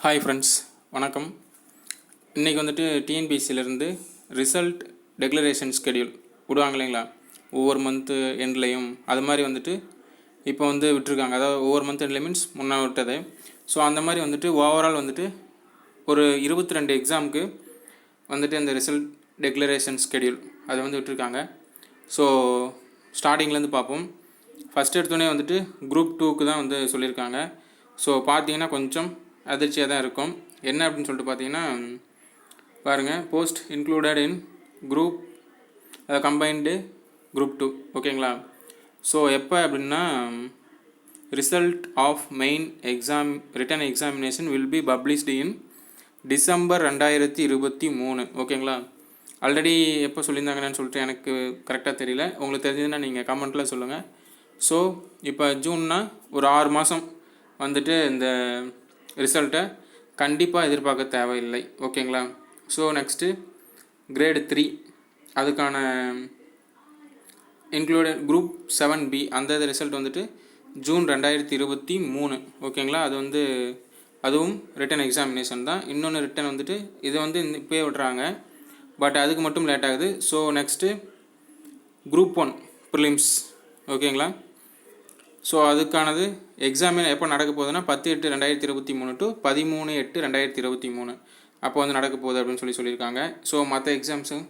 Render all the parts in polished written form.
Hi friends, வணக்கம். இன்றைக்கி வந்துட்டு டிஎன்பிஎஸ்சிலேருந்து ரிசல்ட் டெக்ளரேஷன் ஸ்கெடியூல் விடுவாங்க இல்லைங்களா, ஒவ்வொரு மந்த்து எண்ட்லேயும் அது மாதிரி வந்துட்டு இப்போ வந்து விட்டுருக்காங்க. அதாவது ஒவ்வொரு மந்த் எண்ட்லேயும் மீன்ஸ் முன்னே விட்டது. ஸோ அந்த மாதிரி வந்துட்டு ஓவரால் வந்துட்டு ஒரு 22 எக்ஸாமுக்கு வந்துட்டு அந்த ரிசல்ட் டெக்ளரேஷன் ஸ்கெடியூல் அது வந்து விட்டுருக்காங்க. ஸோ ஸ்டார்டிங்லேருந்து பார்ப்போம். ஃபஸ்ட் எடுத்தோடனே வந்துட்டு குரூப் 2க்கு தான் வந்து சொல்லியிருக்காங்க. ஸோ பார்த்தீங்கன்னா கொஞ்சம் அதிர்ச்சியாக தான் இருக்கும். என்ன அப்படின்னு சொல்லிட்டு பார்த்தீங்கன்னா பாருங்கள், post included in group combined group 2 ஓகேங்களா. ஸோ எப்போ அப்படின்னா result of main exam written examination will be published in December 2023 ஓகேங்களா. ஆல்ரெடி எப்போ சொல்லியிருந்தாங்கன்னு சொல்லிட்டு எனக்கு கரெக்டாக தெரியல. உங்களுக்கு தெரிஞ்சதுன்னா நீங்கள் கமெண்ட்டில் சொல்லுங்கள். ஸோ இப்போ ஜூன்னா ஒரு 6 மாதம் வந்துட்டு இந்த ரிசல்ட்டை கண்டிப்பாக எதிர்பார்க்க தேவையில்லை ஓகேங்களா. ஸோ நெக்ஸ்ட்டு கிரேடு 3 அதுக்கான இன்க்ளூடட் குரூப் 7B அந்த ரிசல்ட் வந்துட்டு ஜூன் 2023 ஓகேங்களா. அது வந்து அதுவும் ரிட்டன் எக்ஸாமினேஷன் தான். இன்னொன்று ரிட்டன் வந்துட்டு இதை வந்து இப்போயே விட்றாங்க, பட் அதுக்கு மட்டும் லேட் ஆகுது. ஸோ நெக்ஸ்ட்டு குரூப் 1 ப்ரிலிம்ஸ் ஓகேங்களா. ஸோ அதுக்கானது எக்ஸாமே எப்போ நடக்க போகுதுன்னா 10/8/2023 டு 13/8/2023 அப்போ வந்து நடக்க போகுது அப்படின்னு சொல்லியிருக்காங்க. ஸோ மற்ற எக்ஸாம்ஸும்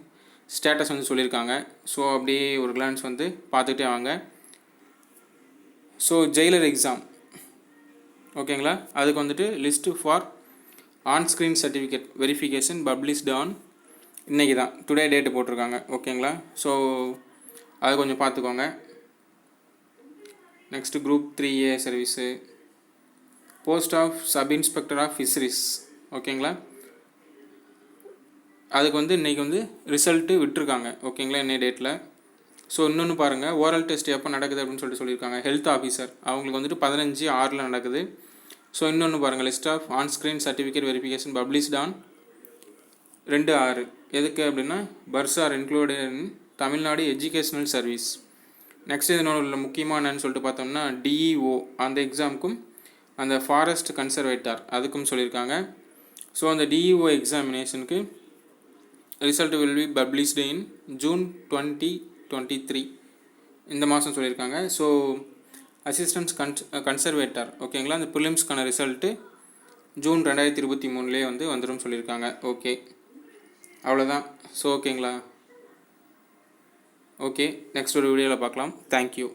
ஸ்டேட்டஸ் வந்து சொல்லியிருக்காங்க. ஸோ அப்படியே ஒரு கிளான்ஸ் வந்து பார்த்துக்கிட்டே வாங்க. ஸோ ஜெயிலர் எக்ஸாம் ஓகேங்களா, அதுக்கு வந்துட்டு list for on-screen certificate verification published on இன்றைக்கி தான் டுடே டேட்டு போட்டிருக்காங்க ஓகேங்களா. ஸோ அது கொஞ்சம் பார்த்துக்கோங்க. Next group 3A service post of sub inspector of fisheries ஓகேங்களா. அதுக்கு வந்து இன்றைக்கி வந்து ரிசல்ட்டு விட்டுருக்காங்க ஓகேங்களா இன்னைய டேட்டில். ஸோ இன்னொன்று பாருங்கள், ஓரல் டெஸ்ட் எப்போ நடக்குது அப்படின்னு சொல்லியிருக்காங்க. ஹெல்த் ஆஃபீஸர் அவங்களுக்கு வந்துட்டு 15/6 நடக்குது. ஸோ இன்னொன்று பாருங்கள், list of on-screen certificate verification published on 2/6 எதுக்கு அப்படின்னா purse R included in Tamil Nadu educational service. Next இதனோட முக்கியமாக என்னன்னு சொல்லிட்டு பார்த்தோம்னா டிஇஓ அந்த எக்ஸாமுக்கும் அந்த ஃபாரஸ்ட் கன்சர்வேட்டர் அதுக்கும் சொல்லியிருக்காங்க. ஸோ அந்த டிஇஓ எக்ஸாமினேஷனுக்கு result will be published in June 2023 இந்த மாதம் சொல்லியிருக்காங்க. ஸோ அசிஸ்டன்ஸ் கன்சர்வேட்டர் ஓகேங்களா, அந்த ப்ரிலிம்ஸ்க்கான ரிசல்ட்டு ஜூன் 2023 வந்து வந்துடும் சொல்லியிருக்காங்க. ஓகே, அவ்வளோதான். ஸோ ஓகேங்களா. ஓகே, நெக்ஸ்ட் ஒரு வீடியோவில் பார்க்கலாம். தேங்க்யூ.